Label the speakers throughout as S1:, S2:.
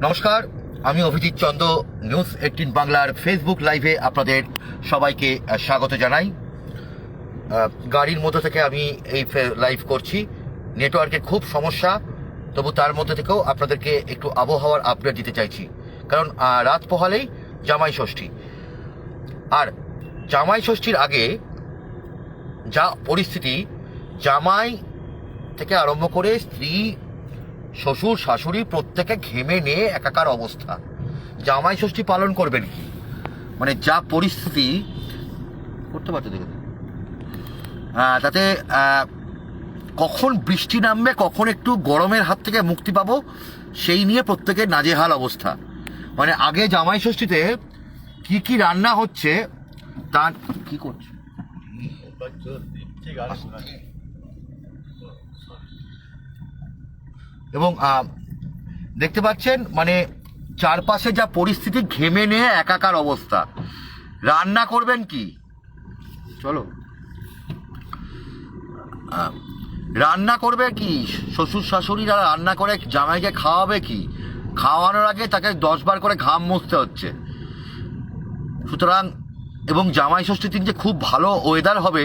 S1: নমস্কার, আমি অভিজিৎ চন্দ্র নিউজ 18 বাংলার ফেসবুক লাইভে আপনাদের সবাইকে স্বাগত জানাই। গাড়ির মধ্যে থেকে আমি এই লাইভ করছি। নেটওয়ার্কের খুব সমস্যা, তবু তার মধ্যে থেকেও আপনাদেরকে একটু আবহাওয়ার আপডেট দিতে চাইছি, কারণ রাত পোহালেই জামাই ষষ্ঠী। আর জামাই ষষ্ঠীর আগে যা পরিস্থিতি, জামাই থেকে আরম্ভ করে স্ত্রী, শ্বশুর, শাশুড়ি প্রত্যেকে ঘেমে নিয়ে একাকার অবস্থা। জামাই ষষ্ঠী পালন করবেন কি, মানে যা পরিস্থিতি করতে পারছো দেখে, তাতে কখন বৃষ্টি নামবে, কখন একটু গরমের হাত থেকে মুক্তি পাবো, সেই নিয়ে প্রত্যেকের নাজেহাল অবস্থা। মানে আগে জামাই ষষ্ঠীতে কি কি রান্না হচ্ছে তার কি করছে, এবং দেখতে পাচ্ছেন মানে চারপাশে যা পরিস্থিতি, ঘেমে নিয়ে একাকার অবস্থা। রান্না করবেন কি, চলো রান্না করবে কি, শ্বশুর শাশুড়িরা রান্না করে জামাইকে খাওয়াবে কি, খাওয়ানোর আগে তাকে 10 বার করে ঘাম মুছতে হচ্ছে। সুতরাং এবং জামাই ষষ্ঠীর দিন যে খুব ভালো ওয়েদার হবে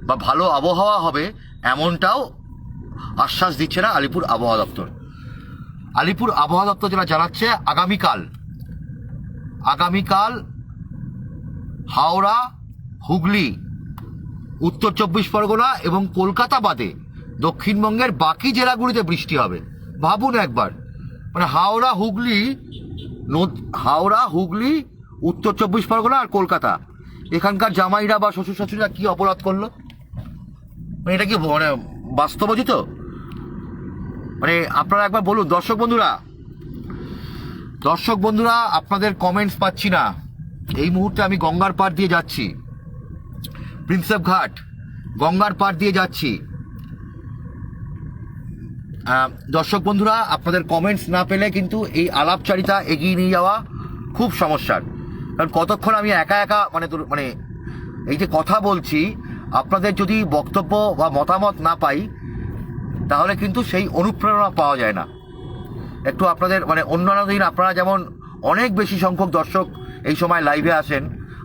S1: বা ভালো আবহাওয়া হবে এমনটাও আশ্বাস দিচ্ছে না আলিপুর আবহাওয়া দপ্তর। আলিপুর আবহাওয়া দপ্তর যেটা জানাচ্ছে, আগামীকাল হাওড়া, হুগলি, উত্তর 24 পরগনা এবং কলকাতা বাদে দক্ষিণবঙ্গের বাকি জেলাগুলিতে বৃষ্টি হবে। ভাবুন একবার, মানে হাওড়া, হুগলি, উত্তর 24 পরগনা আর কলকাতা, এখানকার জামাইরা বা শ্বশুর শাশুড়িরা কি অপরাধ করলো? মানে এটা কি মানে বাস্তবজিত? মানে আপনারা একবার বলুন। দর্শক বন্ধুরা, আপনাদের কমেন্টস পাচ্ছি না। এই মুহূর্তে আমি গঙ্গার পাড় দিয়ে যাচ্ছি, প্রিন্সেপ ঘাট গঙ্গার পাড় দিয়ে যাচ্ছি। দর্শক বন্ধুরা, আপনাদের কমেন্টস না পেলে কিন্তু এই আলাপচারিতা এগিয়ে নিয়ে যাওয়া খুব সমস্যার। কারণ কতক্ষণ আমি একা মানে এই যে কথা বলছি, আপনাদের যদি বক্তব্য বা মতামত না পাই তাহলে কিন্তু সেই অনুপ্রেরণা পাওয়া যায় না। একটু আপনাদের মানে অন্যান্য দিন আপনারা যেমন অনেক বেশি সংখ্যক দর্শক এই সময় লাইভে আসেন,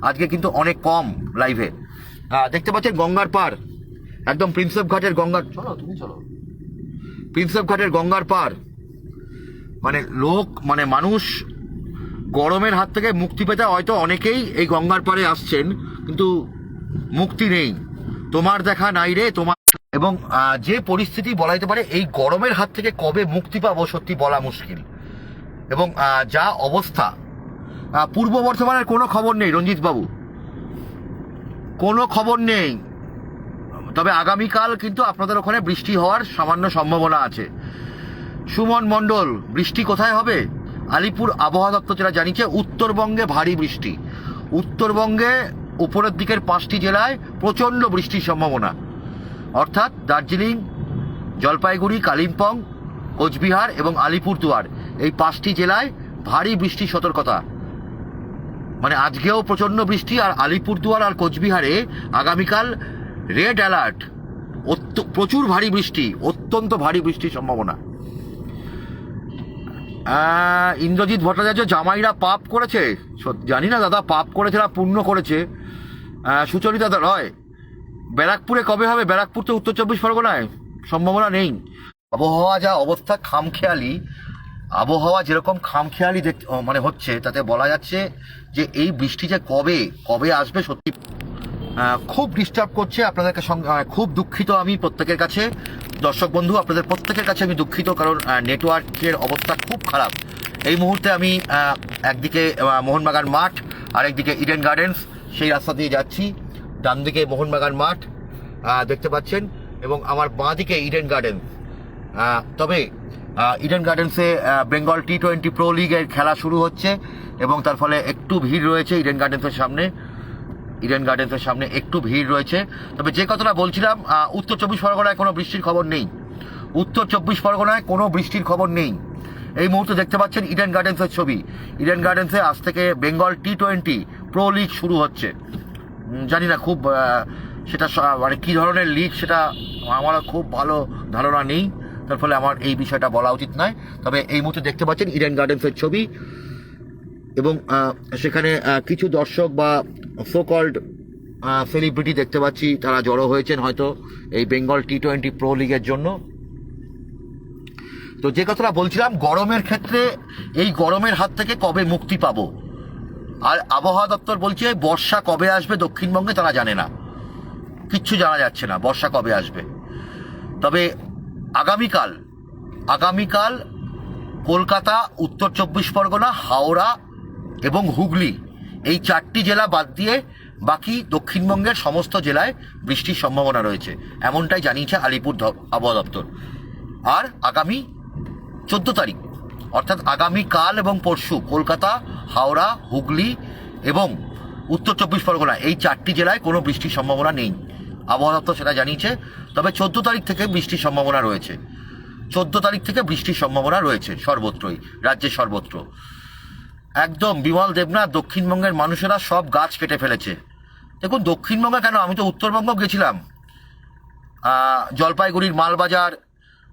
S1: আজকে কিন্তু অনেক কম লাইভে। দেখতে পাচ্ছেন গঙ্গার পাড়, একদম প্রিন্সেপ ঘাটের গঙ্গার পাড়। মানে মানুষ গরমের হাত থেকে মুক্তি পেতে হয়তো অনেকেই এই গঙ্গার পাড়ে আসছেন, কিন্তু মুক্তি নেই। তোমার দেখা নাই রে তোমার। এবং যে পরিস্থিতি বলা যেতে পারে, এই গরমের হাত থেকে কবে মুক্তি পাবো সত্যি বলা মুশকিল। এবং যা অবস্থা, পূর্ব বর্ধমানের কোনো খবর নেই রঞ্জিত বাবু, কোনো খবর নেই। তবে আগামীকাল কিন্তু আপনাদের ওখানে বৃষ্টি হওয়ার সামান্য সম্ভাবনা আছে। সুমন মণ্ডল, বৃষ্টি কোথায় হবে? আলিপুর আবহাওয়া দপ্তর যেটা জানিয়েছে, উত্তরবঙ্গে ভারী বৃষ্টি। উত্তরবঙ্গে উপরের দিকের 5টি জেলায় প্রচণ্ড বৃষ্টির সম্ভাবনা, অর্থাৎ দার্জিলিং, জলপাইগুড়ি, কালিম্পং, কোচবিহার এবং আলিপুরদুয়ার, এই 5টি জেলায় ভারী বৃষ্টির সতর্কতা। মানে আজকেও প্রচণ্ড বৃষ্টি, আর আলিপুরদুয়ার আর কোচবিহারে আগামীকাল রেড অ্যালার্ট, প্রচুর ভারী বৃষ্টি, অত্যন্ত ভারী বৃষ্টির সম্ভাবনা। ইন্দ্রজিৎ ভট্টাচার্য, জামাইরা পাপ করেছে? জানি না দাদা, পাপ করেছে না পুণ্য করেছে। সুচরিতা রয়, ব্যারাকপুরে কবে হবে? ব্যারাকপুর তো উত্তর 24 পরগনায়, সম্ভাবনা নেই। আবহাওয়া যা অবস্থা, খামখেয়ালি আবহাওয়া, যেরকম খামখেয়ালি মানে হচ্ছে, তাতে বলা যাচ্ছে যে এই বৃষ্টি যে কবে আসবে সত্যি খুব ডিস্টার্ব করছে আপনাদের সঙ্গে। খুব দুঃখিত আমি প্রত্যেকের কাছে, দর্শক বন্ধু আপনাদের প্রত্যেকের কাছে আমি দুঃখিত, কারণ নেটওয়ার্কের অবস্থা খুব খারাপ এই মুহূর্তে। আমি একদিকে মোহনবাগান মাঠ আর একদিকে ইডেন গার্ডেন্স, সেই রাস্তা দিয়ে যাচ্ছি। ডান দিকে মোহনবাগান মাঠ দেখতে পাচ্ছেন, এবং আমার বাঁ দিকে ইডেন গার্ডেন্স। তবে ইডেন গার্ডেন্সে বেঙ্গল T20 প্রো লিগের খেলা শুরু হচ্ছে, এবং তার ফলে একটু ভিড় রয়েছে ইডেন গার্ডেন্সের সামনে একটু ভিড় রয়েছে। তবে যে কথাটা বলছিলাম, উত্তর 24 পরগনায় কোনো বৃষ্টির খবর নেই। এই মুহূর্তে দেখতে পাচ্ছেন ইডেন গার্ডেন্সের ছবি। ইডেন গার্ডেন্সে আজ থেকে বেঙ্গল T20 প্রো লিগ শুরু হচ্ছে। জানি না খুব সেটা মানে কী ধরনের লিগ সেটা আমারও খুব ভালো ধারণা নেই, তার ফলে আমার এই বিষয়টা বলা উচিত নয়। তবে এই মুহূর্তে দেখতে পাচ্ছেন ইডেন গার্ডেন্সের ছবি, এবং সেখানে কিছু দর্শক বা সো কল্ড সেলিব্রিটি দেখতে পাচ্ছি, তারা জড়ো হয়েছেন হয়তো এই বেঙ্গল T20 প্রো লিগের জন্য। তো যে কথাটা বলছিলাম, গরমের ক্ষেত্রে এই গরমের হাত থেকে কবে মুক্তি পাবো, আর আবহাওয়া দপ্তর বলছে বর্ষা কবে আসবে দক্ষিণবঙ্গে তারা জানে না, কিচ্ছু জানা যাচ্ছে না বর্ষা কবে আসবে। তবে আগামীকাল কলকাতা, উত্তর 24 পরগনা, হাওড়া এবং হুগলি এই 4টি জেলা বাদ দিয়ে বাকি দক্ষিণবঙ্গের সমস্ত জেলায় বৃষ্টির সম্ভাবনা রয়েছে, এমনটাই জানিয়েছে আলিপুর আবহাওয়া দপ্তর। আর আগামী 14 তারিখ অর্থাৎ আগামীকাল এবং পরশু কলকাতা, হাওড়া, হুগলি এবং উত্তর 24 পরগনা এই 4টি জেলায় কোনো বৃষ্টির সম্ভাবনা নেই, আবহাওয়া দপ্তর সেটা জানিয়েছে। তবে 14 তারিখ থেকে বৃষ্টির সম্ভাবনা রয়েছে, 14 তারিখ থেকে বৃষ্টির সম্ভাবনা রয়েছে সর্বত্রই, রাজ্যের সর্বত্র। একদম বিমল দেবনাথ, দক্ষিণবঙ্গের মানুষেরা সব গাছ কেটে ফেলেছে। দেখুন দক্ষিণবঙ্গে কেন, আমি তো উত্তরবঙ্গ গেছিলাম, জলপাইগুড়ির মালবাজার,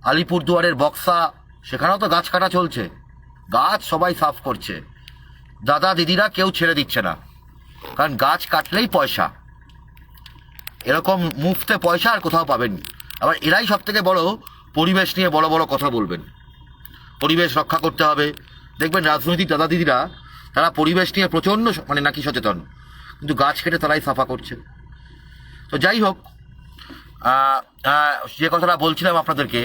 S1: আলিপুরদুয়ারের বক্সা, সেখানেও তো গাছ কাটা চলছে, গাছ সবাই সাফ করছে, দাদা দিদিরা কেউ ছেড়ে দিচ্ছে না, কারণ গাছ কাটলেই পয়সা, এরকম মুফতে পয়সা আর কোথাও পাবেন। আবার এরাই সব থেকে বড় পরিবেশ নিয়ে বড় বড় কথা বলবেন, পরিবেশ রক্ষা করতে হবে। দেখবেন রাজনৈতিক দাদা দিদিরা তারা পরিবেশ নিয়ে প্রচণ্ড নাকি সচেতন, কিন্তু গাছ কেটে তারাই সাফা করছে। তো যাই হোক, যে কথাটা বলছিলাম আপনাদেরকে,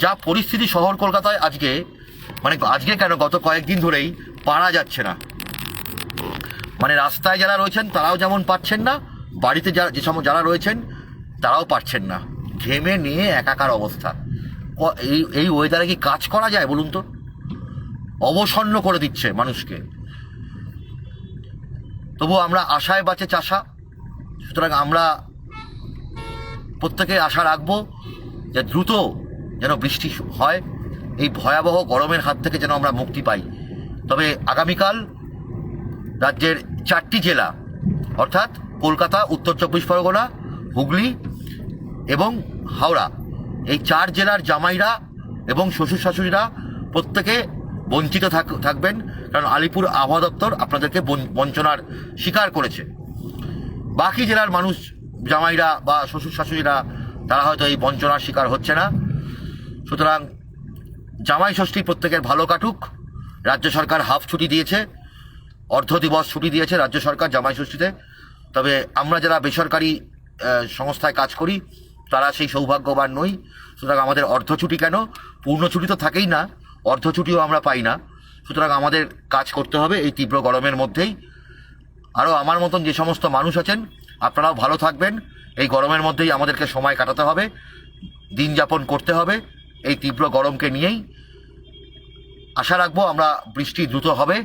S1: যা পরিস্থিতি শহর কলকাতায় আজকে, আজকে কেন গত কয়েকদিন ধরেই পারা যাচ্ছে না, রাস্তায় যারা রয়েছেন তারাও যেমন পারছেন না, বাড়িতে যারা রয়েছেন তারাও পারছেন না, ঘেমে নিয়ে একাকার অবস্থা। এই ওয়েদারে কি কাজ করা যায় বলুন তো? অবসন্ন করে দিচ্ছে মানুষকে। তবু আমরা আশায় বাঁচে চাষা, সুতরাং আমরা প্রত্যেকে আশা রাখবো যে দ্রুত যেন বৃষ্টি হয়, এই ভয়াবহ গরমের হাত থেকে যেন আমরা মুক্তি পাই। তবে আগামীকাল রাজ্যের 4টি জেলা অর্থাৎ কলকাতা, উত্তর 24 পরগনা, হুগলি এবং হাওড়া এই 4 জেলার জামাইরা এবং শ্বশুর শাশুড়িরা প্রত্যেকে বঞ্চিত থাকবেন, কারণ আলিপুর আবহাওয়া দপ্তর আপনাদেরকে বঞ্চনার শিকার করেছে। বাকি জেলার মানুষ, জামাইরা বা শ্বশুর শাশুড়িরা, তারা হয়তো এই বঞ্চনার শিকার হচ্ছে না। সুতরাং জামাই ষষ্ঠী প্রত্যেকের ভালো কাটুক। রাজ্য সরকার হাফ ছুটি দিয়েছে, অর্ধ দিবস ছুটি দিয়েছে রাজ্য সরকার জামাই ষষ্ঠীতে। তবে আমরা যারা বেসরকারি সংস্থায় কাজ করি তারা সেই সৌভাগ্যবান নই, সুতরাং আমাদের অর্ধ ছুটি কেন, পূর্ণ ছুটি তো থাকেই না, অর্ধ ছুটিও আমরা পাই না। সুতরাং আমাদের কাজ করতে হবে এই তীব্র গরমের মধ্যেই। আরও আমার মতন যে সমস্ত মানুষ আছেন আপনারাও ভালো থাকবেন, এই গরমের মধ্যেই আমাদেরকে সময় কাটাতে হবে, দিন যাপন করতে হবে এই তীব্র গরমকে নিয়েই। আশা রাখবো আমরা বৃষ্টি দ্রুত হবে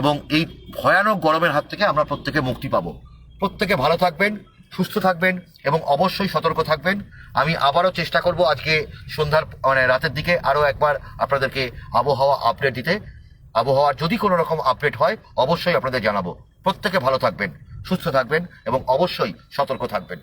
S1: এবং এই ভয়ানক গরমের হাত থেকে আমরা প্রত্যেকে মুক্তি পাবো। প্রত্যেকে ভালো থাকবেন, সুস্থ থাকবেন এবং অবশ্যই সতর্ক থাকবেন। আমি আবারও চেষ্টা করব আজকে সন্ধ্যার রাতের দিকে আরও একবার আপনাদেরকে আবহাওয়া আপডেট দিতে। আবহাওয়ার যদি কোনো রকম আপডেট হয় অবশ্যই আপনাদের জানাবো। প্রত্যেকে ভালো থাকবেন, সুস্থ থাকবেন এবং অবশ্যই সতর্ক থাকবেন।